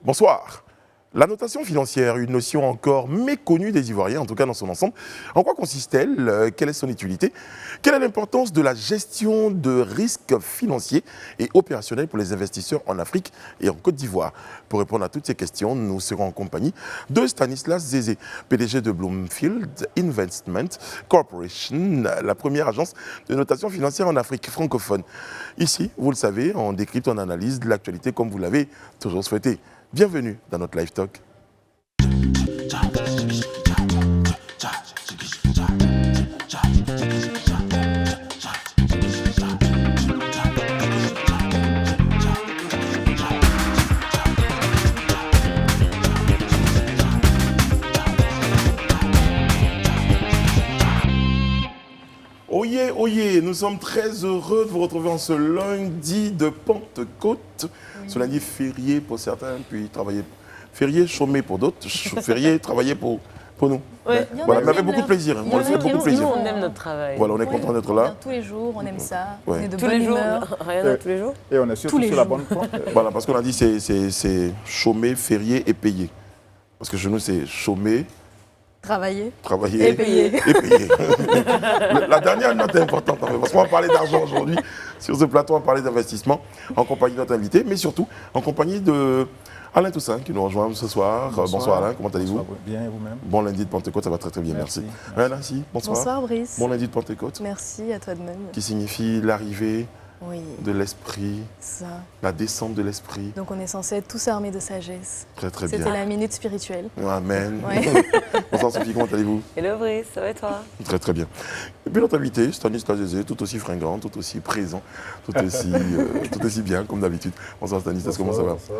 Bonsoir. La notation financière, une notion encore méconnue des Ivoiriens, en tout cas dans son ensemble. En quoi consiste-t-elle? Quelle est son utilité? Quelle est l'importance de la gestion de risques financiers et opérationnels pour les investisseurs en Afrique et en Côte d'Ivoire? Pour répondre à toutes ces questions, nous serons en compagnie de Stanislas Zézé, PDG de Bloomfield Investment Corporation, la première agence de notation financière en Afrique francophone. Ici, vous le savez, on décrypte, on analyse l'actualité comme vous l'avez toujours souhaité. Bienvenue dans notre Live Talk. Oyez, nous sommes très heureux de vous retrouver en ce lundi de Pentecôte. Ce lundi férié pour certains, puis travailler. Férié, chômé pour d'autres, férié, travailler pour nous. Ouais. Voilà, mais avec beaucoup de plaisir. On le fait beaucoup de plaisir. Nous, on aime notre travail. Voilà, on est content d'être là. Tous les jours, on aime ça. Ouais. On est de Tous bonne les jours, humeur. rien tous les jours. Et on est surtout sur la bonne voie. Voilà, parce qu'on a dit c'est chômé, férié et payé. Parce que chez nous, c'est chômé, Travailler. travailler Et payer. et payer. La dernière note est importante, en fait, parce qu'on va parler d'argent aujourd'hui. Sur ce plateau, on va parler d'investissement en compagnie de notre invité, mais surtout en compagnie de Alain Toussaint qui nous rejoint ce soir. Bonsoir Alain, comment allez-vous? Bien, et vous-même? Bon lundi de Pentecôte, ça va très très bien, merci. Merci. Alain, si, bonsoir. Bonsoir Brice. Bon lundi de Pentecôte, Merci à toi de même. qui signifie l'arrivée Oui, de l'esprit, ça. la descente de l'esprit. Donc on est censé être tous armés de sagesse. Très très C'était bien. la minute spirituelle. Amen. Ouais. Bonsoir Sophie, comment allez-vous? Hello Brice, ça va et toi? Très très bien. Et puis notre invité, Stanislas Zézé, tout aussi fringant, tout aussi présent, tout aussi bien comme d'habitude. Bonsoir Stanislas, comment ça va? Bonsoir.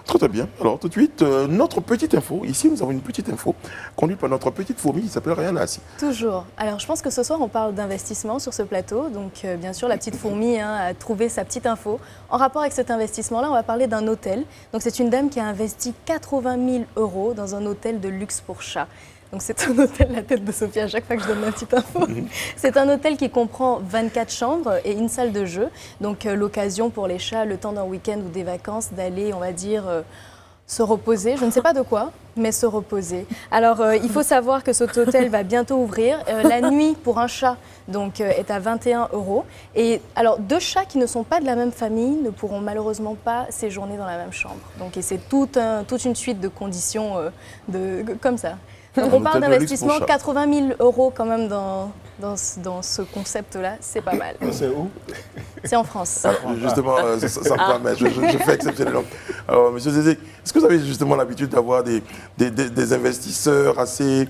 Très très bien. Alors tout de suite, notre petite info. Ici, nous avons une petite info conduite par notre petite fourmi qui s'appelle Rihanna Assi. Toujours. Alors je pense que ce soir on parle d'investissement sur ce plateau. Donc bien sûr la petite fourmi a trouvé sa petite info. En rapport avec cet investissement-là, on va parler d'un hôtel. Donc c'est une dame qui a investi 80 000 € dans un hôtel de luxe pour chats. Donc c'est un hôtel, la tête de Sophie à chaque fois que je donne ma petite info. C'est un hôtel qui comprend 24 chambres et une salle de jeu. Donc l'occasion pour les chats, le temps d'un week-end ou des vacances, d'aller, on va dire, se reposer. Je ne sais pas de quoi, mais se reposer. Alors il faut savoir que cet hôtel va bientôt ouvrir. La nuit pour un chat donc, est à 21 €. Et alors deux chats qui ne sont pas de la même famille ne pourront malheureusement pas séjourner dans la même chambre. Donc et c'est toute une suite de conditions comme ça. Donc on parle hôtel de luxe pour d'investissement, chat. 80 000 € quand même dans ce concept-là, c'est pas mal. C'est où? C'est en France. Justement, ça me permet, je fais exceptionnellement. Alors, Monsieur Zézé, est-ce que vous avez justement l'habitude d'avoir des investisseurs assez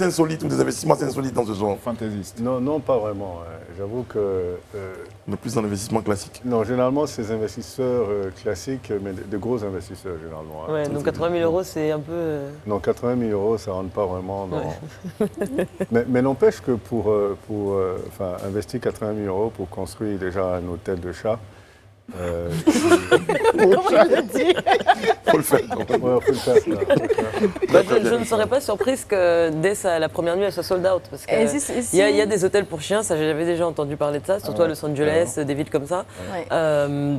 insolites ou des investissements assez insolites dans ce genre? Fantaisiste. Non, pas vraiment. J'avoue que... On est plus dans l'investissement classique. non, généralement, c'est des investisseurs classiques, mais de gros investisseurs, généralement. Ouais, donc 80 000 € c'est un peu... Non, 80 000 €, ça ne rentre pas vraiment dans... mais n'empêche que pour investir 80 000 € pour construire déjà un hôtel de chat, Faut le faire. quand même. ouais, faut le faire, ça. je ne serais pas surprise que dès la première nuit, elle soit sold out. Parce Et qu'il y a des hôtels pour chiens, ça j'avais déjà entendu parler de ça, surtout à Los Angeles, des villes comme ça. Ouais.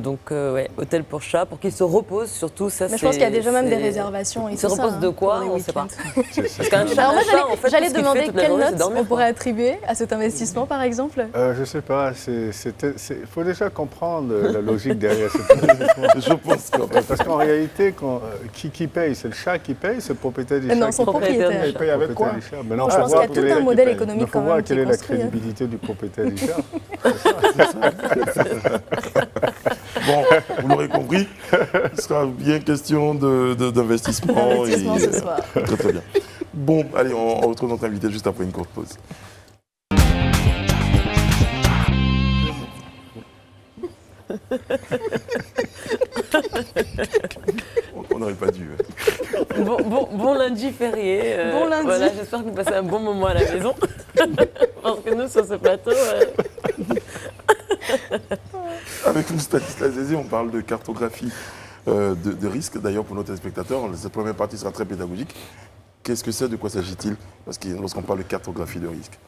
Donc, hôtel pour chats, pour qu'ils se reposent surtout. Ça, Mais je pense qu'il y a déjà même des réservations. Ils se reposent de quoi? pour les On ne sait pas. week-ends. Parce qu'un chat, Alors moi, en fait, j'allais tout ce qu'il demander fait toute la quelle journée, c'est note dormir, on quoi. pourrait attribuer à cet investissement, par exemple. Je ne sais pas, il faut déjà comprendre la logique derrière cet investissement. Je pense que... Parce qu'en réalité, qui paye? C'est le chat qui paye, c'est le propriétaire du chat Non, qui son propriétaire. propriétaire. Il paye avec quoi? Bon, je pense qu'il y a tout un modèle économique Il faut quand voir même qui quelle est est la construit. crédibilité du propriétaire du chat. Bon, vous l'aurez compris, il sera bien question d'investissement. Investissement ce soir. Très très bien. Bon, allez, on retrouve notre invité juste après une courte pause. On n'aurait pas dû. Bon lundi férié. Bon lundi. Voilà, j'espère que vous passez un bon moment à la maison. Parce que nous, sur ce plateau... Avec nous, Stanislas Zézé, on parle de cartographie de risque. D'ailleurs, pour nos téléspectateurs, cette première partie sera très pédagogique. Qu'est-ce que c'est? De quoi s'agit-il? Parce que lorsqu'on parle de cartographie de risque.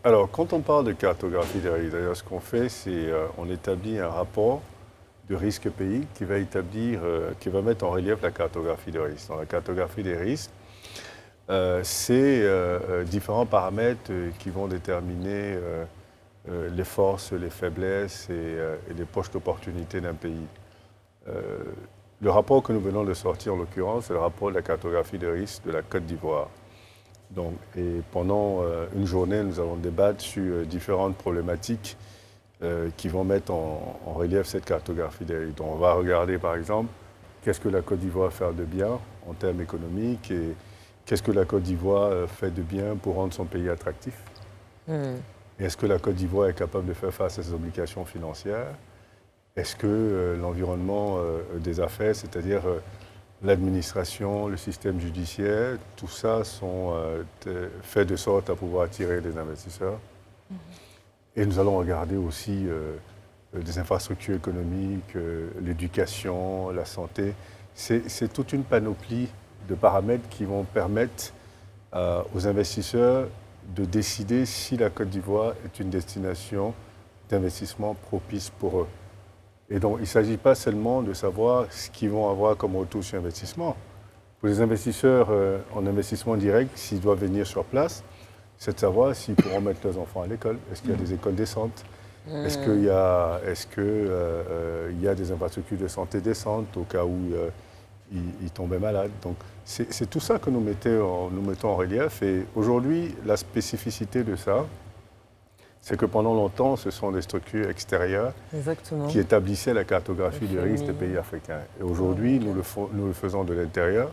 Alors, quand on parle de cartographie des risques, d'ailleurs, ce qu'on fait, c'est on établit un rapport de risque pays qui va établir, qui va mettre en relief la cartographie des risques. Dans la cartographie des risques, c'est différents paramètres qui vont déterminer les forces, les faiblesses et les poches d'opportunité d'un pays. Le rapport que nous venons de sortir, en l'occurrence, c'est le rapport de la cartographie des risques de la Côte d'Ivoire. Donc, et pendant une journée, nous allons débattre sur différentes problématiques qui vont mettre en relief cette cartographie des risques. Donc, on va regarder, par exemple, qu'est-ce que la Côte d'Ivoire fait de bien en termes économiques et qu'est-ce que la Côte d'Ivoire fait de bien pour rendre son pays attractif. Est-ce que la Côte d'Ivoire est capable de faire face à ses obligations financières? Est-ce que l'environnement des affaires, c'est-à-dire l'administration, le système judiciaire, tout ça sont faits de sorte à pouvoir attirer les investisseurs? Et nous allons regarder aussi des infrastructures économiques, l'éducation, la santé. C'est toute une panoplie de paramètres qui vont permettre aux investisseurs de décider si la Côte d'Ivoire est une destination d'investissement propice pour eux. Et donc, il ne s'agit pas seulement de savoir ce qu'ils vont avoir comme retour sur investissement. Pour les investisseurs en investissement direct, s'ils doivent venir sur place, c'est de savoir s'ils pourront mettre leurs enfants à l'école. Est-ce qu'il y a des écoles décentes? Est-ce qu'il y a des infrastructures de santé décentes au cas où ils tombaient malades? Donc, c'est tout ça que nous mettons en relief. Et aujourd'hui, la spécificité de ça, c'est que pendant longtemps, ce sont des structures extérieures qui établissaient la cartographie des risques des pays africains. Et aujourd'hui, nous le faisons de l'intérieur.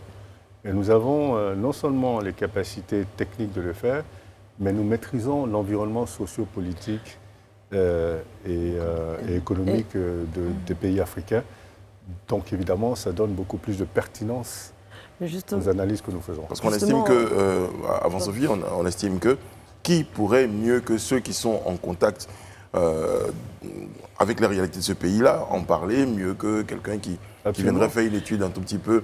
Et nous avons non seulement les capacités techniques de le faire, mais nous maîtrisons l'environnement socio-politique et économique des pays africains. Donc évidemment, ça donne beaucoup plus de pertinence aux analyses que nous faisons. Parce qu'on estime que, avant Sophie, on estime que qui pourrait mieux que ceux qui sont en contact avec la réalité de ce pays-là en parler, mieux que quelqu'un qui viendrait faire une étude un tout petit peu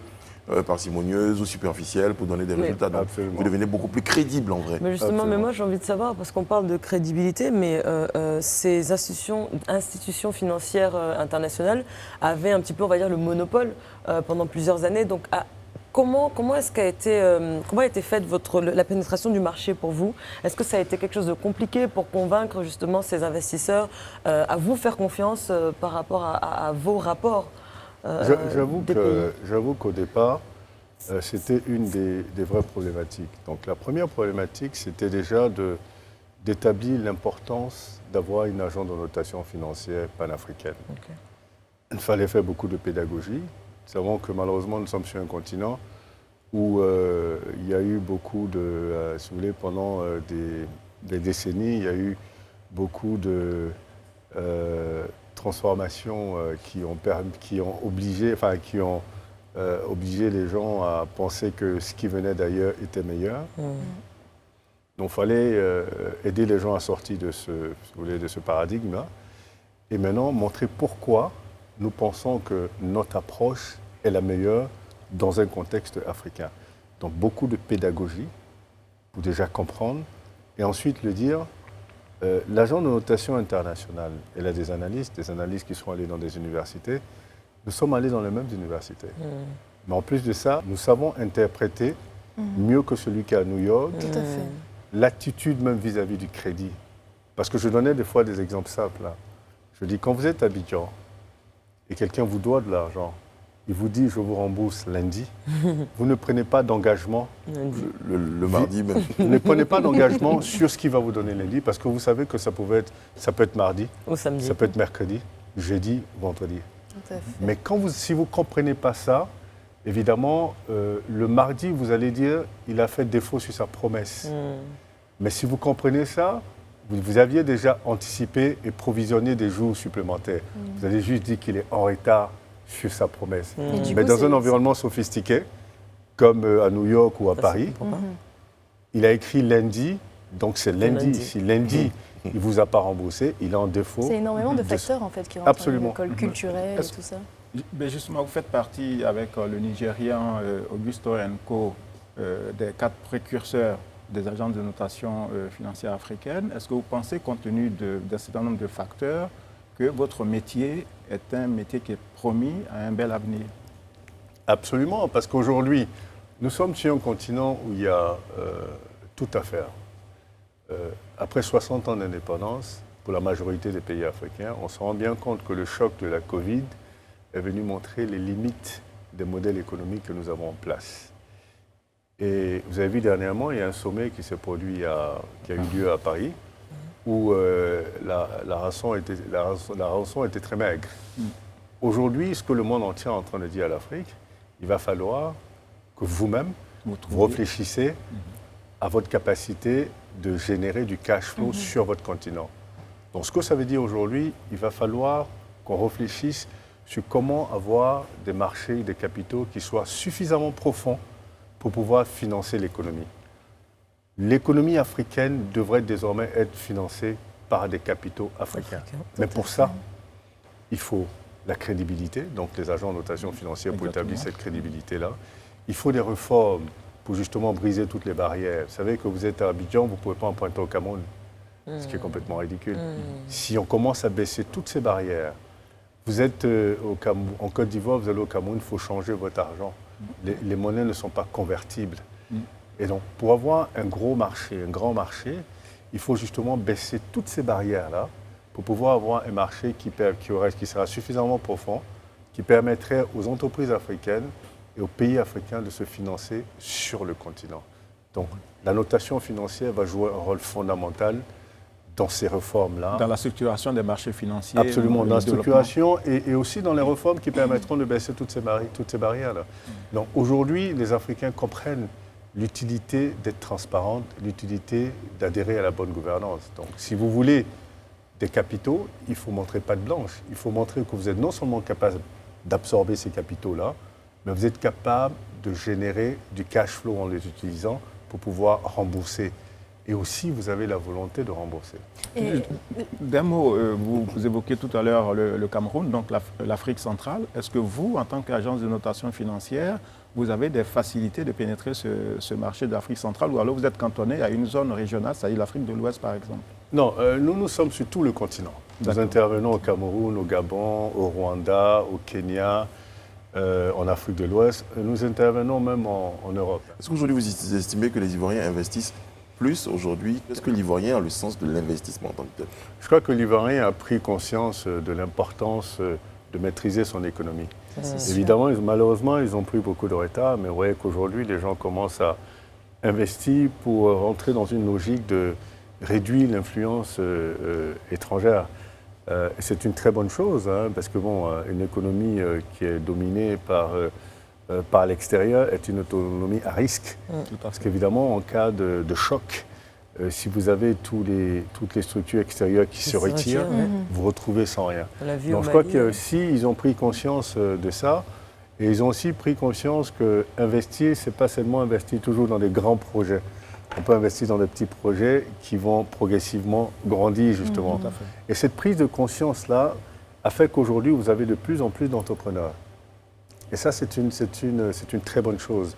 parcimonieuse ou superficielle pour donner des résultats. Donc, vous devenez beaucoup plus crédible en vrai. Mais justement, moi j'ai envie de savoir, parce qu'on parle de crédibilité, mais ces institutions financières internationales avaient un petit peu, on va dire, le monopole pendant plusieurs années. Donc, comment est-ce qu'a été, comment a été faite la pénétration du marché pour vous? Est-ce que ça a été quelque chose de compliqué pour convaincre justement ces investisseurs à vous faire confiance par rapport à vos rapports? J'avoue qu'au départ, c'était une des vraies problématiques. Donc la première problématique, c'était déjà d'établir l'importance d'avoir une agence de notation financière panafricaine. Okay. Il fallait faire beaucoup de pédagogie. Nous savons que malheureusement, nous sommes sur un continent où il y a eu beaucoup de, si vous voulez, pendant des décennies, il y a eu beaucoup de transformations qui ont obligé les gens à penser que ce qui venait d'ailleurs était meilleur. Donc il fallait aider les gens à sortir de ce paradigme-là et maintenant montrer pourquoi nous pensons que notre approche est la meilleure dans un contexte africain. Donc beaucoup de pédagogie pour déjà comprendre et ensuite le dire. L'agence de notation internationale, elle a des analystes qui sont allés dans des universités. Nous sommes allés dans les mêmes universités. Mais en plus de ça, nous savons interpréter mieux que celui qui est à New York l'attitude même vis-à-vis du crédit. Parce que je donnais des fois des exemples simples. Là. Je dis, quand vous êtes à Abidjan et quelqu'un vous doit de l'argent, il vous dit, je vous rembourse lundi, vous ne prenez pas d'engagement le mardi même. Vous ne prenez pas d'engagement sur ce qu'il va vous donner lundi parce que vous savez que ça peut être mardi, ou samedi, ça peut être mercredi, jeudi, vendredi. Mais si vous ne comprenez pas ça, évidemment, le mardi, vous allez dire, il a fait défaut sur sa promesse. Mais si vous comprenez ça, vous aviez déjà anticipé et provisionné des jours supplémentaires. Vous allez juste dire qu'il est en retard sur sa promesse. Mais dans un environnement sophistiqué, comme à New York ou à Paris, il a écrit lundi, donc c'est lundi. Si lundi, il ne vous a pas remboursé, il est en défaut. C'est énormément de facteurs en fait qui rentrent dans l'école culturelle et tout ça. Mais justement, vous faites partie avec le Nigérian Augusto Enco des 4 précurseurs des agences de notation financière africaines. Est-ce que vous pensez, compte tenu d'un certain nombre de facteurs, que votre métier est un métier qui est promis à un bel avenir. Absolument, parce qu'aujourd'hui, nous sommes sur un continent où il y a tout à faire. Après 60 ans d'indépendance, pour la majorité des pays africains, on se rend bien compte que le choc de la Covid est venu montrer les limites des modèles économiques que nous avons en place. Et vous avez vu dernièrement, il y a un sommet qui s'est produit, qui a eu lieu à Paris, où la rançon était très maigre. Aujourd'hui, ce que le monde entier est en train de dire à l'Afrique, il va falloir que vous-même, vous réfléchissez à votre capacité de générer du cash flow sur votre continent. Donc ce que ça veut dire aujourd'hui, il va falloir qu'on réfléchisse sur comment avoir des marchés, des capitaux qui soient suffisamment profonds pour pouvoir financer l'économie. L'économie africaine devrait désormais être financée par des capitaux africains. Mais pour ça, il faut la crédibilité, donc les agents de notation financière pour établir cette crédibilité-là. Il faut des réformes pour justement briser toutes les barrières. Vous savez que vous êtes à Abidjan, vous ne pouvez pas emprunter au Cameroun, ce qui est complètement ridicule. Si on commence à baisser toutes ces barrières, vous êtes en Côte d'Ivoire, vous allez au Cameroun, il faut changer votre argent. Les monnaies ne sont pas convertibles. Et donc, pour avoir un gros marché, un grand marché, il faut justement baisser toutes ces barrières-là pour pouvoir avoir un marché qui sera suffisamment profond, qui permettrait aux entreprises africaines et aux pays africains de se financer sur le continent. Donc, la notation financière va jouer un rôle fondamental dans ces réformes-là. Dans la structuration des marchés financiers. Absolument, dans la structuration et aussi dans les réformes qui permettront de baisser toutes ces barrières-là. Donc aujourd'hui, les Africains comprennent l'utilité d'être transparente, l'utilité d'adhérer à la bonne gouvernance. Donc si vous voulez des capitaux, il faut montrer patte blanche. Il faut montrer que vous êtes non seulement capable d'absorber ces capitaux-là, mais vous êtes capable de générer du cash flow en les utilisant pour pouvoir rembourser. Et aussi, vous avez la volonté de rembourser. D'un mot, vous évoquiez tout à l'heure le Cameroun, donc l'Afrique centrale. Est-ce que vous, en tant qu'agence de notation financière, vous avez des facilités de pénétrer ce marché de l'Afrique centrale, ou alors vous êtes cantonné à une zone régionale, c'est-à-dire l'Afrique de l'Ouest, par exemple? Non, nous sommes sur tout le continent. Nous intervenons au Cameroun, au Gabon, au Rwanda, au Kenya, en Afrique de l'Ouest. Nous intervenons même en Europe. Est-ce qu'aujourd'hui, vous estimez que les Ivoiriens investissent plus aujourd'hui? Est-ce que l'Ivoirien a le sens de l'investissement en tant que tel? Je crois que l'Ivoirien a pris conscience de l'importance de maîtriser son économie. Évidemment, malheureusement, ils ont pris beaucoup de retard, mais vous voyez qu'aujourd'hui, les gens commencent à investir pour rentrer dans une logique de réduire l'influence étrangère. Et c'est une très bonne chose, hein, parce que une économie qui est dominée par l'extérieur est une autonomie à risque. Parce qu'évidemment, en cas de choc, si vous avez toutes les structures extérieures qui se retirent, vous vous retrouvez sans rien. Donc je crois qu'ils ont pris conscience de ça, et ils ont aussi pris conscience qu'investir, ce n'est pas seulement investir toujours dans des grands projets. On peut investir dans des petits projets qui vont progressivement grandir, justement. Et cette prise de conscience-là a fait qu'aujourd'hui, vous avez de plus en plus d'entrepreneurs. Et ça, c'est une très bonne chose,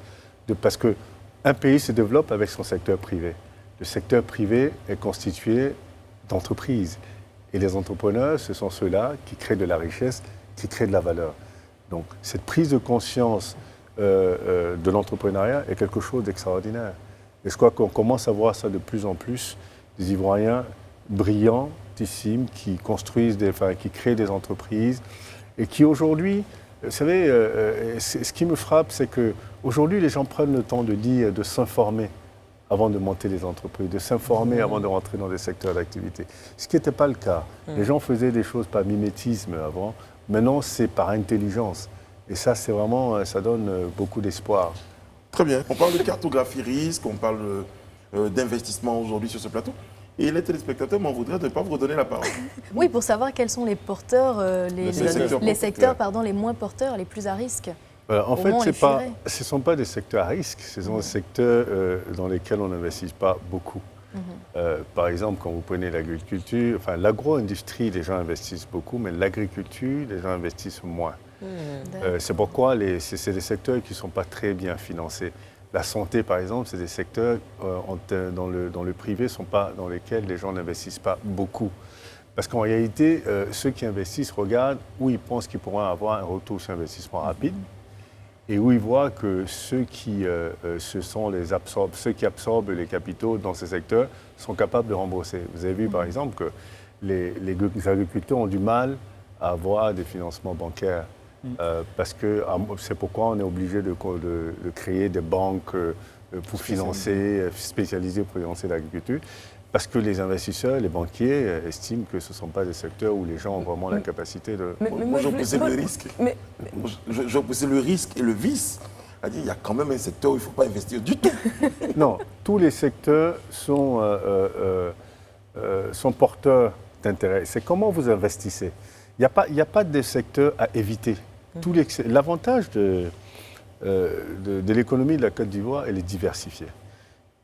parce qu'un pays se développe avec son secteur privé. Le secteur privé est constitué d'entreprises. Et les entrepreneurs, ce sont ceux-là qui créent de la richesse, qui créent de la valeur. Donc, cette prise de conscience de l'entrepreneuriat est quelque chose d'extraordinaire. Et je crois qu'on commence à voir ça de plus en plus, des Ivoiriens brillantissimes qui qui créent des entreprises et qui aujourd'hui, vous savez, ce qui me frappe, c'est qu'aujourd'hui, les gens prennent le temps de lire, de s'informer avant de monter des entreprises, de s'informer avant de rentrer dans des secteurs d'activité. Ce qui n'était pas le cas. Les gens faisaient des choses par mimétisme avant. Maintenant, c'est par intelligence. Et ça, c'est vraiment, ça donne beaucoup d'espoir. Très bien. On parle de cartographie risque, on parle d'investissement aujourd'hui sur ce plateau. Et les téléspectateurs m'en voudraient de ne pas vous redonner la parole. Oui, pour savoir quels sont les porteurs, les secteurs les moins porteurs, les plus à risque. En fait, ce ne sont pas des secteurs à risque, ce sont des secteurs dans lesquels on n'investit pas beaucoup. Par exemple, quand vous prenez l'agriculture, l'agro-industrie, les gens investissent beaucoup, mais l'agriculture, les gens investissent moins. C'est pourquoi c'est des secteurs qui ne sont pas très bien financés. La santé, par exemple, c'est des secteurs dans le privé dans lesquels les gens n'investissent pas beaucoup. Parce qu'en réalité, ceux qui investissent regardent où ils pensent qu'ils pourront avoir un retour sur investissement rapide et où ils voient que ceux qui absorbent les capitaux dans ces secteurs sont capables de rembourser. Vous avez vu par exemple que les agriculteurs ont du mal à avoir des financements bancaires parce que c'est pourquoi on est obligé de créer des banques pour financer, spécialisées pour financer l'agriculture. Parce que les investisseurs, les banquiers estiment que ce ne sont pas des secteurs où les gens ont vraiment la capacité de... Moi, je poussais le risque. Je poussais le risque et le vice. C'est-à-dire qu'il y a quand même un secteur où il ne faut pas investir du tout. Non, tous les secteurs sont porteurs d'intérêt. C'est comment vous investissez. Il n'y a pas de secteur à éviter. L'avantage de l'économie de la Côte d'Ivoire, elle est diversifiée.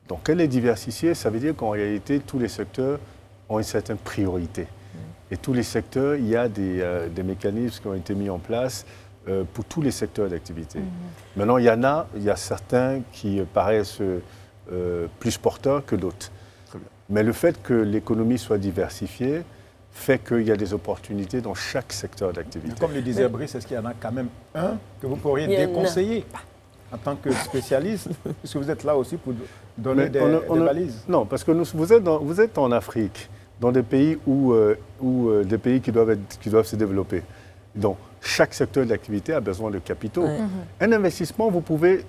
Donc, elle est diversifiée, ça veut dire qu'en réalité, tous les secteurs ont une certaine priorité. Et tous les secteurs, il y a des mécanismes qui ont été mis en place pour tous les secteurs d'activité. Maintenant, il y a certains qui paraissent plus porteurs que d'autres. Mais le fait que l'économie soit diversifiée fait qu'il y a des opportunités dans chaque secteur d'activité. Comme le disait Brice, est-ce qu'il y en a quand même un que vous pourriez déconseiller en tant que spécialiste, puisque vous êtes là aussi pour donner des balises? Non, parce que vous êtes en Afrique, dans des pays des pays qui doivent se développer. Donc, chaque secteur d'activité a besoin de capitaux. Un investissement, vous pouvez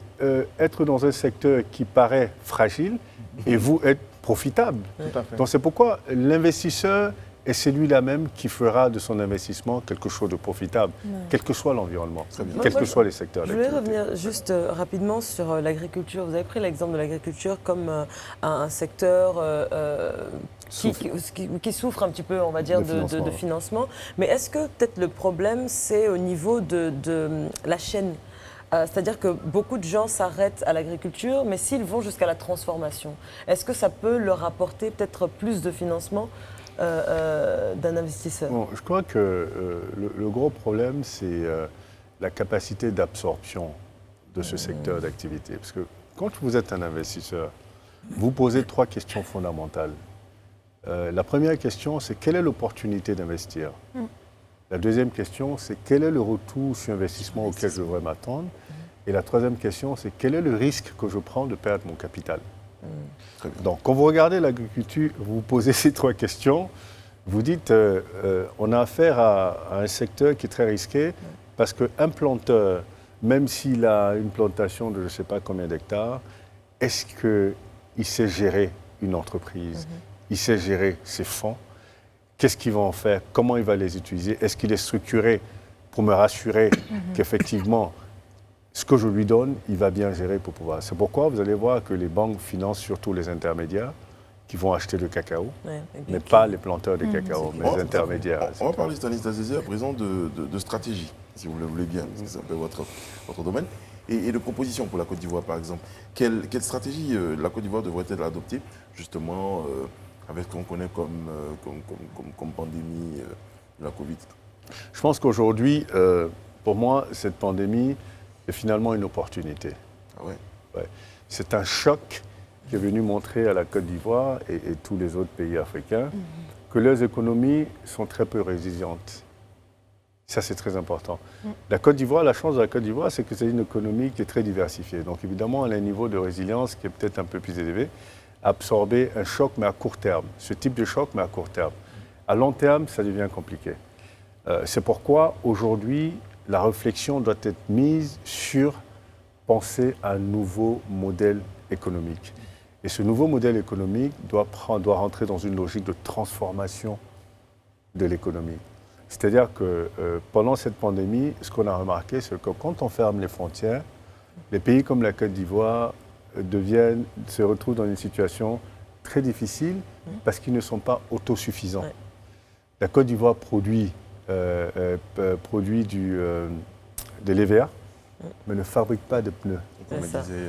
être dans un secteur qui paraît fragile et vous être profitable. Tout à fait. Donc, c'est pourquoi l'investisseur est celui-là même qui fera de son investissement quelque chose de profitable, quel que soit l'environnement, quels que soient les secteurs d'activité. Je voulais revenir juste rapidement sur l'agriculture. Vous avez pris l'exemple de l'agriculture comme un secteur qui souffre un petit peu, on va dire, de financement. Mais est-ce que peut-être le problème, c'est au niveau de la chaîne ? C'est-à-dire que beaucoup de gens s'arrêtent à l'agriculture, mais s'ils vont jusqu'à la transformation, est-ce que ça peut leur apporter peut-être plus de financement d'un investisseur? Bon, je crois que le gros problème, c'est la capacité d'absorption de ce secteur d'activité. Parce que quand vous êtes un investisseur, vous posez 3 questions fondamentales. La première question, c'est quelle est l'opportunité d'investir? La deuxième question, c'est quel est le retour sur investissement auquel je devrais m'attendre? Et la troisième question, c'est quel est le risque que je prends de perdre mon capital? Donc, quand vous regardez l'agriculture, vous vous posez ces 3 questions, vous dites, on a affaire à un secteur qui est très risqué parce qu'un planteur, même s'il a une plantation de je ne sais pas combien d'hectares, est-ce qu'il sait gérer une entreprise? Il sait gérer ses fonds? Qu'est-ce qu'il va en faire? Comment il va les utiliser? Est-ce qu'il est structuré pour me rassurer qu'effectivement, ce que je lui donne, il va bien gérer pour pouvoir. C'est pourquoi vous allez voir que les banques financent surtout les intermédiaires qui vont acheter le cacao, mais pas les planteurs de cacao, mais les intermédiaires. On va parler, Stanislas Zézé, à présent de stratégie, si vous le voulez bien, parce que c'est un peu votre domaine, et de propositions pour la Côte d'Ivoire, par exemple. Quelle stratégie la Côte d'Ivoire devrait-elle adopter, justement, avec ce qu'on connaît comme pandémie de la Covid? Je pense qu'aujourd'hui, pour moi, cette pandémie est finalement une opportunité. Ah ouais. Ouais. C'est un choc qui est venu montrer à la Côte d'Ivoire et tous les autres pays africains que leurs économies sont très peu résilientes. Ça, c'est très important. La Côte d'Ivoire, la chance de la Côte d'Ivoire, c'est que c'est une économie qui est très diversifiée. Donc évidemment, elle a un niveau de résilience qui est peut-être un peu plus élevé. Absorber un choc, mais à court terme. Ce type de choc, mais à court terme. À long terme, ça devient compliqué. C'est pourquoi, aujourd'hui, la réflexion doit être mise sur penser à un nouveau modèle économique. Et ce nouveau modèle économique doit rentrer dans une logique de transformation de l'économie. C'est-à-dire que pendant cette pandémie, ce qu'on a remarqué, c'est que quand on ferme les frontières, les pays comme la Côte d'Ivoire se retrouvent dans une situation très difficile parce qu'ils ne sont pas autosuffisants. Ouais. La Côte d'Ivoire produit de l'EVA, mais ne fabrique pas de pneus.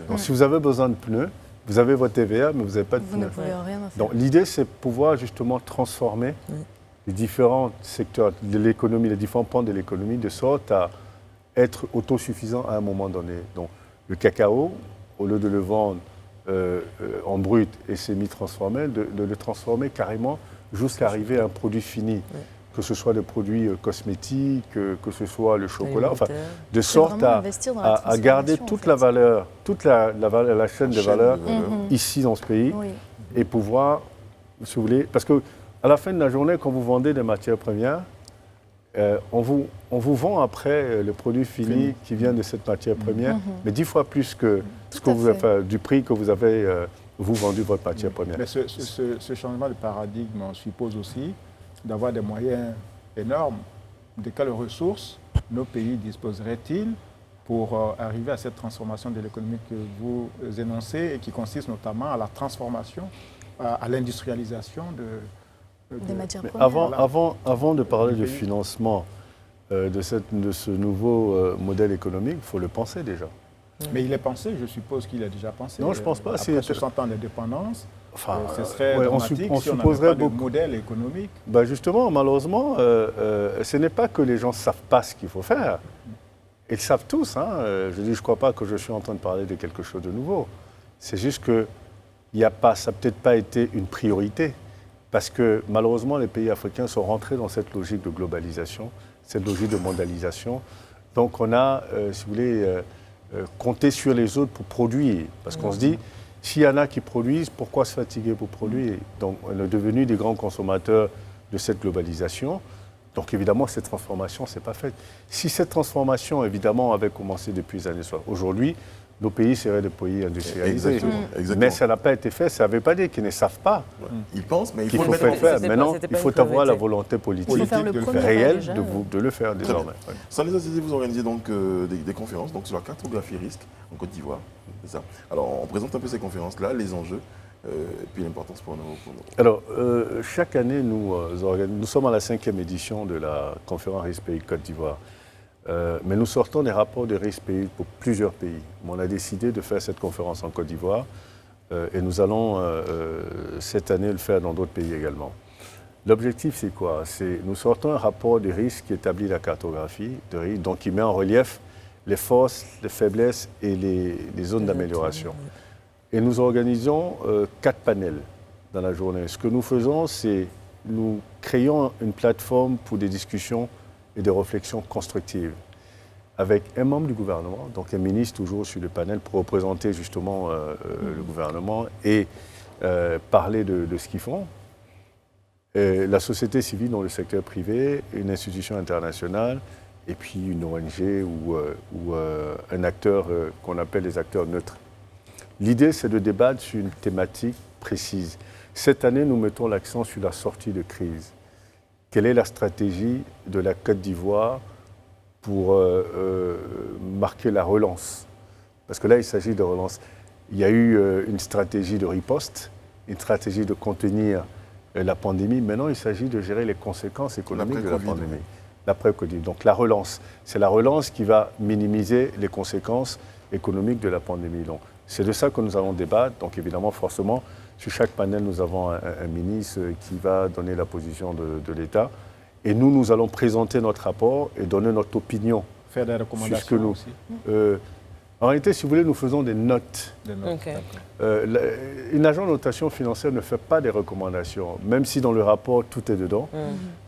Donc si vous avez besoin de pneus, vous avez votre EVA, mais vous n'avez pas de pneus. Vous ne pouvez rien en faire. Donc l'idée, c'est de pouvoir justement transformer les différents secteurs de l'économie, les différents pans de l'économie, de sorte à être autosuffisant à un moment donné. Donc le cacao, au lieu de le vendre en brut et semi-transformé, de le transformer carrément jusqu'à arriver à un produit fini, que ce soit des produits cosmétiques, que ce soit le chocolat, enfin, de sorte à garder toute la valeur, toute la chaîne de valeur ici dans ce pays et pouvoir, si vous voulez, parce qu'à la fin de la journée, quand vous vendez des matières premières, on vous vend après le produit fini qui vient de cette matière première, mais 10 fois plus que du prix que vous avez vous vendu votre matière première. Mais ce changement de paradigme suppose aussi d'avoir des moyens énormes. De quelles ressources nos pays disposeraient-ils pour arriver à cette transformation de l'économie que vous énoncez et qui consiste notamment à la transformation, à l'industrialisation des matières premières. Avant de parler de financement de ce nouveau modèle économique, il faut le penser déjà. Mais il est pensé, je suppose qu'il est déjà pensé. Non, je ne pense pas. Après 60 ans d'indépendance, ce serait on dramatique si on supposerait n'avait pas de modèle économique. Ben justement, malheureusement, ce n'est pas que les gens ne savent pas ce qu'il faut faire. Ils savent tous. Je ne crois pas que je suis en train de parler de quelque chose de nouveau. C'est juste que ça n'a peut-être pas été une priorité. Parce que malheureusement, les pays africains sont rentrés dans cette logique de globalisation, cette logique de mondialisation. Donc on a, si vous voulez, compté sur les autres pour produire. Parce qu'on se dit, s'il y en a qui produisent, pourquoi se fatiguer pour produire? Donc on est devenu des grands consommateurs de cette globalisation. Donc évidemment, cette transformation, ce n'est pas faite. Si cette transformation, évidemment, avait commencé depuis les années 60, aujourd'hui, nos pays seraient des pays industrialisés. Exactement. Mais ça n'a pas été fait. Ça ne veut pas dire qu'ils ne savent pas. Ils pensent, mais il qu'il faut le faut mettre en faire. place. Maintenant, il faut avoir la volonté politique réelle déjà, de le faire désormais. Sans les associés, vous organisez donc des conférences donc, sur la cartographie risque en Côte d'Ivoire. C'est ça. Alors, on présente un peu ces conférences-là, les enjeux, et puis l'importance pour nous. Alors, chaque année, nous sommes à la 5e édition de la conférence risque pays Côte d'Ivoire. Mais nous sortons des rapports de risque pays pour plusieurs pays. On a décidé de faire cette conférence en Côte d'Ivoire et nous allons cette année le faire dans d'autres pays également. L'objectif, c'est quoi? Nous sortons un rapport de risque qui établit la cartographie de risque, donc qui met en relief les forces, les faiblesses et les zones d'amélioration. Et nous organisons 4 panels dans la journée. Ce que nous faisons, c'est nous créons une plateforme pour des discussions et des réflexions constructives avec un membre du gouvernement, donc un ministre toujours sur le panel pour représenter justement le gouvernement et parler de ce qu'ils font. Et la société civile dans le secteur privé, une institution internationale et puis une ONG ou un acteur qu'on appelle les acteurs neutres. L'idée, c'est de débattre sur une thématique précise. Cette année, nous mettons l'accent sur la sortie de crise. Quelle est la stratégie de la Côte d'Ivoire pour marquer la relance? Parce que là, il s'agit de relance. Il y a eu une stratégie de riposte, une stratégie de contenir la pandémie. Maintenant, il s'agit de gérer les conséquences économiques de la pandémie. L'après-Covid. Donc la relance. C'est la relance qui va minimiser les conséquences économiques de la pandémie. Donc, c'est de ça que nous allons débattre. Donc évidemment, forcément, sur chaque panel, nous avons un ministre qui va donner la position de l'État. Et nous allons présenter notre rapport et donner notre opinion. Faire des recommandations aussi. En réalité, si vous voulez, nous faisons des notes. Okay. Une agence de notation financière ne fait pas des recommandations, même si dans le rapport, tout est dedans.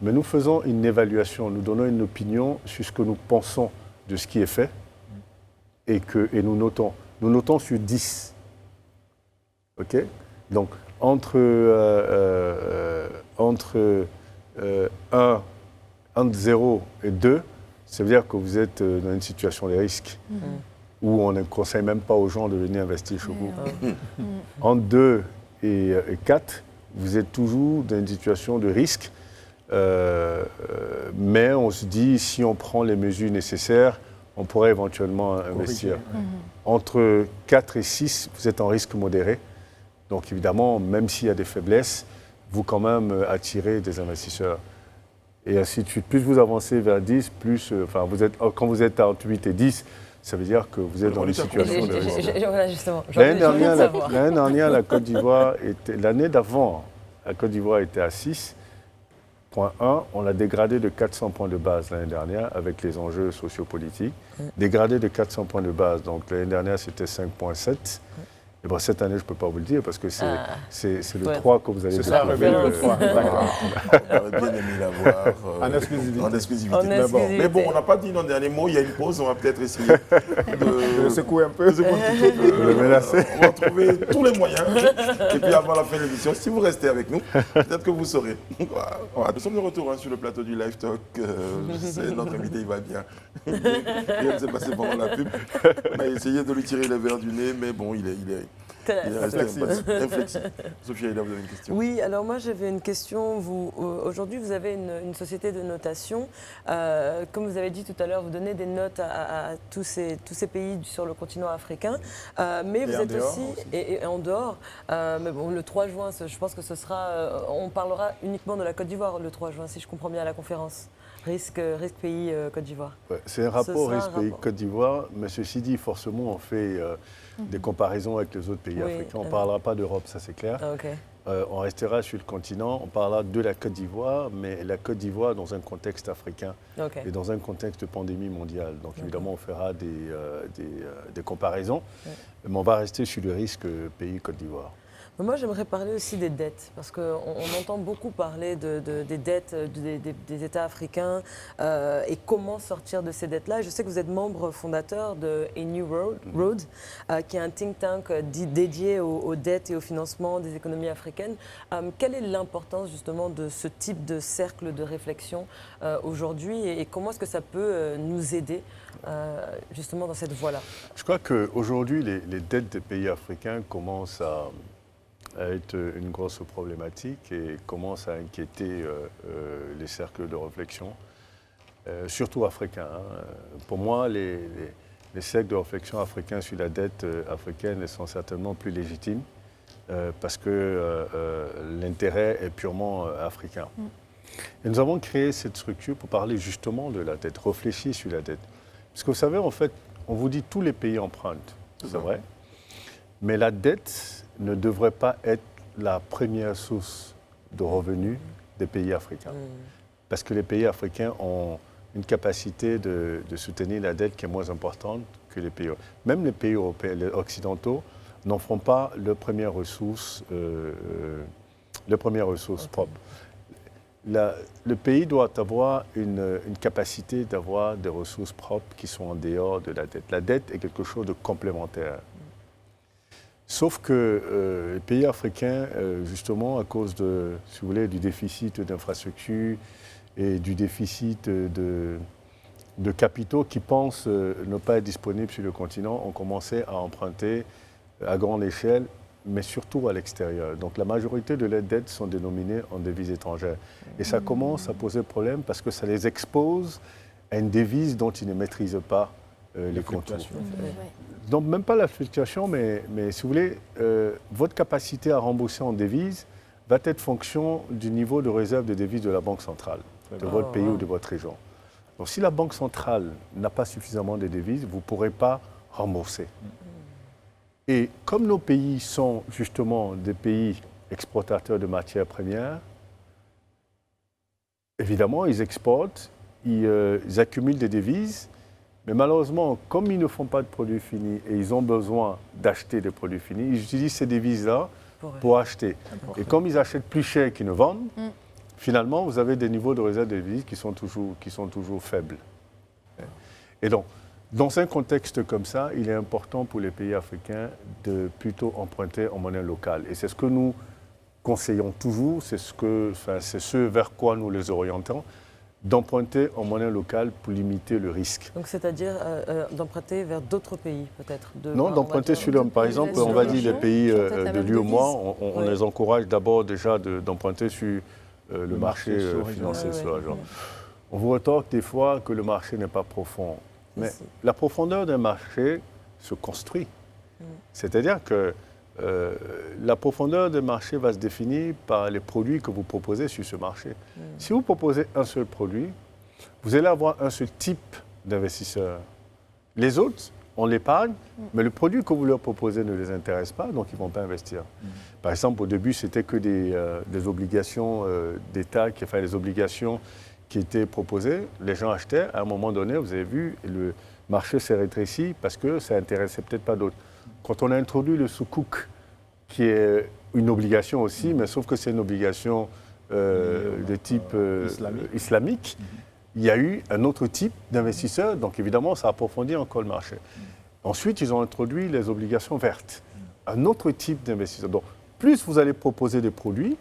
Mais nous faisons une évaluation, nous donnons une opinion sur ce que nous pensons de ce qui est fait et nous notons. Nous notons sur 10. OK? Donc, entre 0 et 2, ça veut dire que vous êtes dans une situation de risque où on ne conseille même pas aux gens de venir investir chez vous. Entre 2 et 4, vous êtes toujours dans une situation de risque, mais on se dit, si on prend les mesures nécessaires, on pourrait éventuellement investir. Entre 4 et 6, vous êtes en risque modéré. Donc évidemment, même s'il y a des faiblesses, vous quand même attirez des investisseurs. Et ainsi de suite. Plus vous avancez vers 10, plus, quand vous êtes entre 8 et 10, ça veut dire que vous êtes dans une situation de risque. L'année dernière, la Côte d'Ivoire l'année d'avant, la Côte d'Ivoire était à 6,1. On l'a dégradé de 400 points de base l'année dernière avec les enjeux sociopolitiques. Dégradé de 400 points de base. Donc l'année dernière, c'était 5,7. Et bon, cette année, je ne peux pas vous le dire parce que c'est le Ouais. 3 que vous allez C'est ça, découvrir. révélé le 3. On aurait bien aimé l'avoir En exclusivité. en exclusivité. En Mais bon, exclusivité. mais bon, on n'a pas dit nos derniers mots. Il y a une pause. On va peut-être essayer Je le secoue un peu. de le menacer. On va trouver tous les moyens. Et puis avant la fin de l'émission, si vous restez avec nous, peut-être que vous saurez. Voilà. Nous sommes de retour sur le plateau du Live Talk. C'est notre invité, il va bien. Rien ne s'est passé pendant la pub. On a essayé de lui tirer les verres du nez, mais bon, il est resté inflexible. Sophia, vous avez une question? Oui, alors moi j'avais une question. Aujourd'hui, vous avez une société de notation. Comme vous avez dit tout à l'heure, vous donnez des notes à tous ces pays sur le continent africain. Mais vous en êtes dehors aussi, et en dehors. Mais bon, le 3 juin, je pense que ce sera. On parlera uniquement de la Côte d'Ivoire le 3 juin, si je comprends bien à la conférence. Risque pays Côte d'Ivoire. Ouais, c'est un rapport sera un risque pays rapport. Côte d'Ivoire, mais ceci dit, forcément, on fait des comparaisons avec les autres pays Oui, africains. On ne parlera pas d'Europe, ça c'est clair. Ah, ok. On restera sur le continent, on parlera de la Côte d'Ivoire, mais la Côte d'Ivoire dans un contexte africain Ok. et dans un contexte de pandémie mondiale. Donc évidemment, on fera des comparaisons, mais on va rester sur le risque pays Côte d'Ivoire. Moi, j'aimerais parler aussi des dettes, parce qu'on entend beaucoup parler des dettes des États africains et comment sortir de ces dettes-là. Je sais que vous êtes membre fondateur de A New Road, qui est un think tank dédié aux dettes et au financement des économies africaines. Quelle est l'importance justement de ce type de cercle de réflexion aujourd'hui et comment est-ce que ça peut nous aider justement dans cette voie-là? Je crois qu'aujourd'hui, les dettes des pays africains commencent à être une grosse problématique et commence à inquiéter les cercles de réflexion, surtout africains. Pour moi, les cercles de réflexion africains sur la dette africaine sont certainement plus légitimes parce que l'intérêt est purement africain. Et nous avons créé cette structure pour parler justement de la dette, réfléchir sur la dette. Parce que vous savez, en fait, on vous dit tous les pays empruntent, c'est vrai, mais la dette ne devrait pas être la première source de revenus des pays africains. Parce que les pays africains ont une capacité de soutenir la dette qui est moins importante que les pays. Même les pays européens, les occidentaux, n'en font pas leur première ressource propre. Le pays doit avoir une capacité d'avoir des ressources propres qui sont en dehors de la dette. La dette est quelque chose de complémentaire. Sauf que les pays africains, justement, à cause de, si vous voulez, du déficit d'infrastructures et du déficit de capitaux qui pensent ne pas être disponibles sur le continent, ont commencé à emprunter à grande échelle, mais surtout à l'extérieur. Donc la majorité de leurs dettes sont dénominées en devises étrangères. Et ça commence à poser problème parce que ça les expose à une devise dont ils ne maîtrisent pas les contours. Donc, même pas la fluctuation, mais si vous voulez, votre capacité à rembourser en devises va être fonction du niveau de réserve de devises de la Banque centrale, de votre pays ou de votre région. Donc, si la Banque centrale n'a pas suffisamment de devises, vous ne pourrez pas rembourser. Et comme nos pays sont justement des pays exportateurs de matières premières, évidemment, ils exportent, ils accumulent des devises. Mais malheureusement, comme ils ne font pas de produits finis et ils ont besoin d'acheter des produits finis, ils utilisent ces devises-là pour acheter. Et comme ils achètent plus cher qu'ils ne vendent, finalement, vous avez des niveaux de réserve de devises qui sont toujours faibles. Et donc, dans un contexte comme ça, il est important pour les pays africains de plutôt emprunter en monnaie locale. Et c'est ce que nous conseillons toujours, c'est ce vers quoi nous les orientons, d'emprunter en monnaie locale pour limiter le risque. Donc c'est-à-dire d'emprunter vers d'autres pays peut-être? Non, d'emprunter sur l'homme. Par exemple, on va dire les pays de l'UEMOA, on les encourage d'abord déjà d'emprunter sur le marché financier. On vous retorque des fois que le marché n'est pas profond. Mais la profondeur d'un marché se construit. C'est-à-dire que la profondeur d'un marché va se définir par les produits que vous proposez sur ce marché. Si vous proposez un seul produit, vous allez avoir un seul type d'investisseur. Les autres, on l'épargne, mais le produit que vous leur proposez ne les intéresse pas, donc ils ne vont pas investir. Par exemple, au début, c'était que des obligations d'État, des obligations qui étaient proposées. Les gens achetaient. À un moment donné, vous avez vu, le marché s'est rétréci parce que ça n'intéressait peut-être pas d'autres. Quand on a introduit le soukouk, qui est une obligation aussi, mais sauf que c'est une obligation de type islamique, il y a eu un autre type d'investisseurs, donc évidemment, ça approfondit encore le marché. Ensuite, ils ont introduit les obligations vertes, un autre type d'investisseurs. Donc, plus vous allez proposer des produits,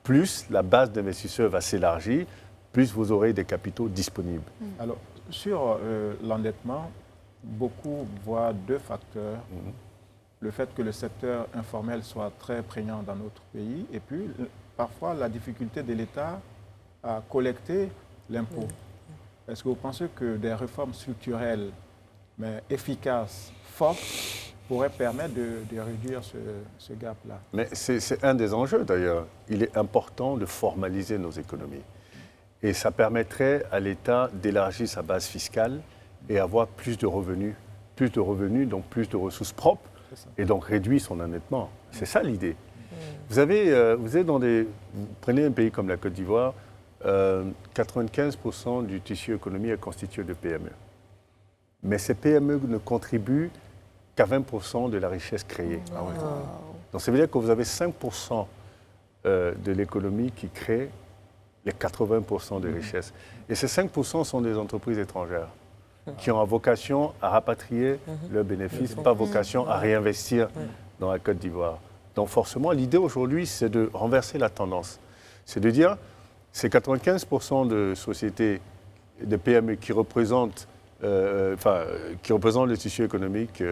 plus la base d'investisseurs va s'élargir, plus vous aurez des capitaux disponibles. Alors, sur l'endettement, beaucoup voient deux facteurs. Le fait que le secteur informel soit très prégnant dans notre pays et puis parfois la difficulté de l'État à collecter l'impôt. Est-ce que vous pensez que des réformes structurelles, mais efficaces, fortes, pourraient permettre de réduire ce gap-là? Mais c'est un des enjeux d'ailleurs. Il est important de formaliser nos économies. Et ça permettrait à l'État d'élargir sa base fiscale et avoir plus de revenus, donc plus de ressources propres, et donc réduire son endettement. C'est ça l'idée. Vous prenez un pays comme la Côte d'Ivoire, 95% du tissu économique est constitué de PME. Mais ces PME ne contribuent qu'à 20% de la richesse créée. Donc ça veut dire que vous avez 5% de l'économie qui crée les 80% des richesses. Et ces 5% sont des entreprises étrangères qui ont vocation à rapatrier leurs bénéfices, pas vocation à réinvestir dans la Côte d'Ivoire. Donc forcément, l'idée aujourd'hui, c'est de renverser la tendance. C'est de dire, ces 95% de sociétés, de PME qui représentent le tissu économique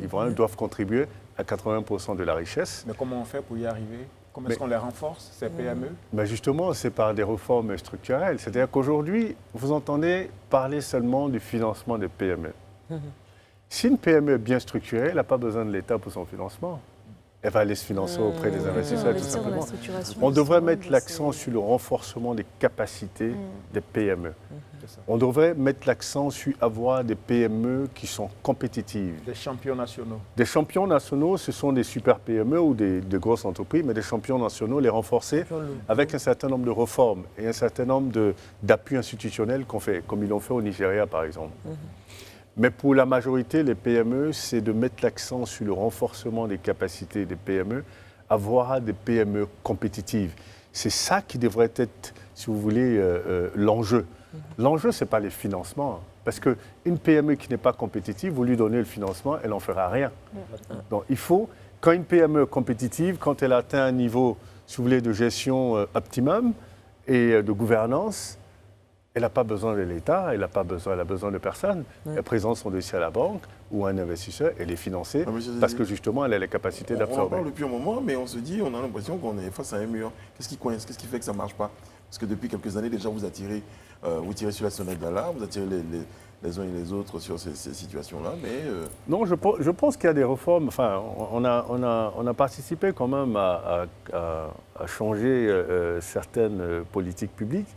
ivoirien doivent contribuer à 80% de la richesse. Mais comment on fait pour y arriver? Comment est-ce qu'on les renforce, ces PME? Justement, c'est par des réformes structurelles. C'est-à-dire qu'aujourd'hui, vous entendez parler seulement du financement des PME. Si une PME est bien structurée, elle n'a pas besoin de l'État pour son financement. Elle va aller se financer auprès des investisseurs, tout simplement. On devrait mettre l'accent sur le renforcement des capacités des PME. On devrait mettre l'accent sur avoir des PME qui sont compétitives. Des champions nationaux. Des champions nationaux, ce sont des super PME ou de grosses entreprises, mais des champions nationaux, les renforcer avec un certain nombre de réformes et un certain nombre d'appuis institutionnels qu'on fait, comme ils l'ont fait au Nigeria, par exemple. Mais pour la majorité, les PME, c'est de mettre l'accent sur le renforcement des capacités des PME, avoir des PME compétitives. C'est ça qui devrait être, si vous voulez, l'enjeu. L'enjeu, ce n'est pas les financements. Parce qu'une PME qui n'est pas compétitive, vous lui donnez le financement, elle n'en fera rien. Donc il faut, quand une PME est compétitive, quand elle atteint un niveau, si vous voulez, de gestion optimum et de gouvernance, elle n'a pas besoin de l'État, elle a besoin de personne. Elle présente son dossier à la banque ou à un investisseur, elle est financée parce que justement, elle a les capacités d'absorber. On en parle depuis un moment, mais on se dit, on a l'impression qu'on est face à un mur. Qu'est-ce qui coince? Qu'est-ce qui fait que ça ne marche pas? Parce que depuis quelques années, déjà, vous tirez sur la sonnette d'alarme, vous attirez les uns et les autres sur ces situations-là, mais... Non, je pense qu'il y a des réformes. Enfin, on a participé quand même à changer certaines politiques publiques.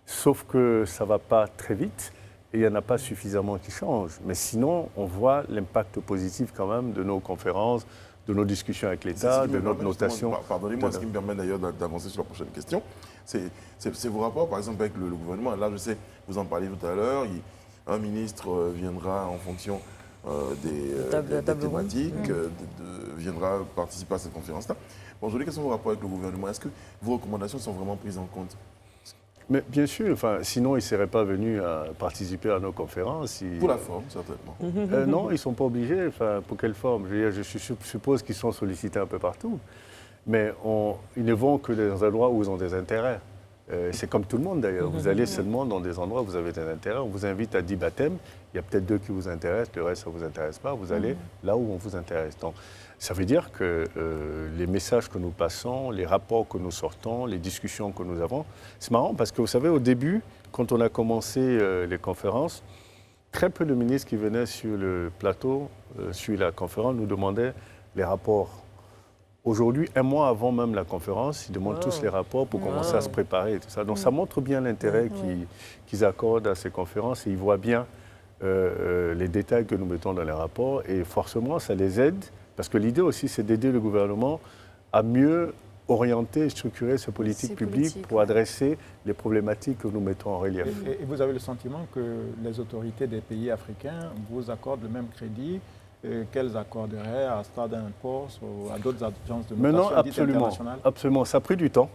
Sauf que ça ne va pas très vite et il n'y en a pas suffisamment qui changent. Mais sinon, on voit l'impact positif quand même de nos conférences, de nos discussions avec l'État, de notre notation. Pardonnez-moi, ce qui me permet d'ailleurs d'avancer sur la prochaine question, c'est vos rapports, par exemple, avec le gouvernement. Là, je sais, vous en parliez tout à l'heure, un ministre viendra en fonction des thématiques, viendra participer à cette conférence-là. Bon, aujourd'hui, quels sont vos rapports avec le gouvernement? Est-ce que vos recommandations sont vraiment prises en compte? Mais bien sûr, sinon ils ne seraient pas venus à participer à nos conférences. Pour la forme, certainement. Non, ils ne sont pas obligés. Pour quelle forme? Je suppose qu'ils sont sollicités un peu partout. Mais ils ne vont que dans des endroits où ils ont des intérêts. C'est comme tout le monde d'ailleurs. Vous allez seulement dans des endroits où vous avez des intérêts. On vous invite à 10 baptêmes. Il y a peut-être 2 qui vous intéressent, le reste, ça ne vous intéresse pas. Vous allez là où on vous intéresse. Donc, ça veut dire que les messages que nous passons, les rapports que nous sortons, les discussions que nous avons, c'est marrant parce que vous savez, au début, quand on a commencé les conférences, très peu de ministres qui venaient sur le plateau, sur la conférence, nous demandaient les rapports. Aujourd'hui, un mois avant même la conférence, ils demandent tous les rapports pour commencer à se préparer et tout ça. Donc ça montre bien l'intérêt qu'ils accordent à ces conférences et ils voient bien les détails que nous mettons dans les rapports et forcément, ça les aide. Parce que l'idée aussi, c'est d'aider le gouvernement à mieux orienter et structurer ses politiques publiques pour adresser les problématiques que nous mettons en relief. Et vous avez le sentiment que les autorités des pays africains vous accordent le même crédit qu'elles accorderaient à Standard & Poor's ou à d'autres agences de Maintenant, notation dites absolument, internationales? absolument. Ça a pris du temps.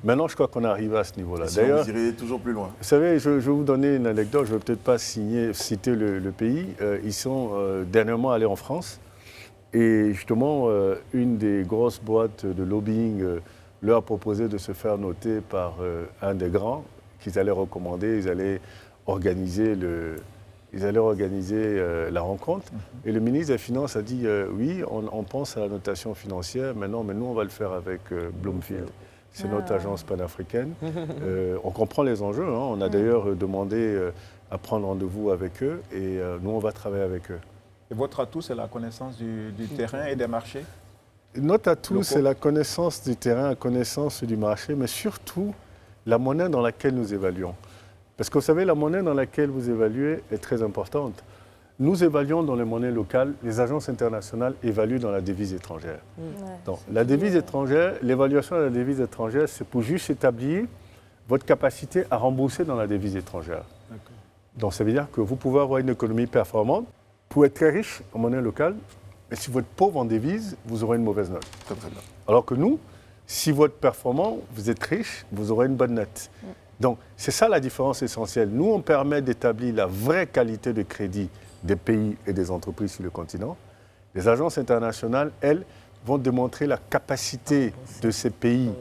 Maintenant, je crois qu'on est arrivé à ce niveau-là. D'ailleurs, vous irez toujours plus loin. Vous savez, je vais vous donner une anecdote. Je ne vais peut-être pas citer le pays. Ils sont dernièrement allés en France. Et justement, une des grosses boîtes de lobbying leur a proposé de se faire noter par un des grands qu'ils allaient recommander. Ils allaient organiser la rencontre. Et le ministre des Finances a dit oui, on pense à la notation financière maintenant, mais nous, on va le faire avec Bloomfield. C'est notre agence panafricaine. On comprend les enjeux. Hein. On a d'ailleurs demandé à prendre rendez-vous avec eux et nous, on va travailler avec eux. Et votre atout, c'est la connaissance du terrain et des marchés? Notre atout, c'est la connaissance du terrain, la connaissance du marché, mais surtout la monnaie dans laquelle nous évaluons. Parce que vous savez, la monnaie dans laquelle vous évaluez est très importante. Nous évaluons dans les monnaies locales, les agences internationales évaluent dans la devise étrangère. Donc, la devise étrangère, l'évaluation de la devise étrangère, c'est pour juste établir votre capacité à rembourser dans la devise étrangère. Donc, ça veut dire que vous pouvez avoir une économie performante pour être très riche en monnaie locale, mais si vous êtes pauvre en devise, vous aurez une mauvaise note. Très, très bien. Alors que nous, si vous êtes performant, vous êtes riche, vous aurez une bonne note. Donc, c'est ça la différence essentielle. Nous, on permet d'établir la vraie qualité de crédit des pays et des entreprises sur le continent. Les agences internationales, elles, vont démontrer la capacité de ces pays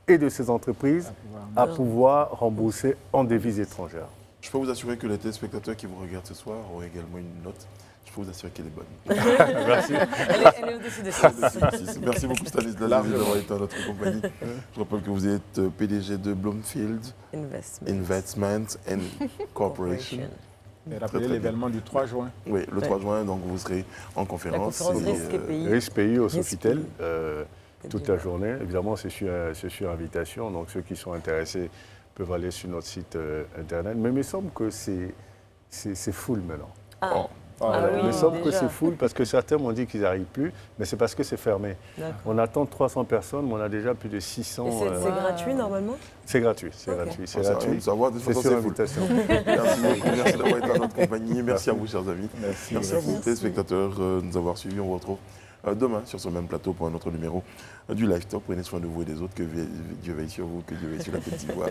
et de ces entreprises à pouvoir rembourser en devises étrangères. Je peux vous assurer que les téléspectateurs qui vous regardent ce soir ont également une note. Je peux vous assurer qu'elle est bonne. Merci. Elle est au-dessus de ça. Merci beaucoup Stanislas d'avoir été en notre compagnie. Je rappelle que vous êtes PDG de Bloomfield Investment and Corporation. Et rappelez l'événement du 3 juin. Oui, le 3 juin, donc vous serez en conférence. La conférence Risque et Pays. Risque Pays au Sofitel, toute la journée. Évidemment, c'est sur invitation, donc ceux qui sont intéressés peuvent aller sur notre site internet. Mais il me semble que c'est full maintenant. Il me semble que c'est full parce que certains m'ont dit qu'ils n'arrivent plus, mais c'est parce que c'est fermé. On attend 300 personnes, mais on a déjà plus de 600. Et c'est gratuit normalement? C'est gratuit, c'est gratuit. C'est gratuit. C'est sur invitation. Merci beaucoup, merci d'avoir été en notre compagnie. Merci à vous, chers amis. Merci à vous, téléspectateurs, de nous avoir suivis. On vous retrouve demain sur ce même plateau pour un autre numéro du Live Talk. Prenez soin de vous et des autres. Que Dieu veille sur vous, que Dieu veille sur la Côte d'Ivoire.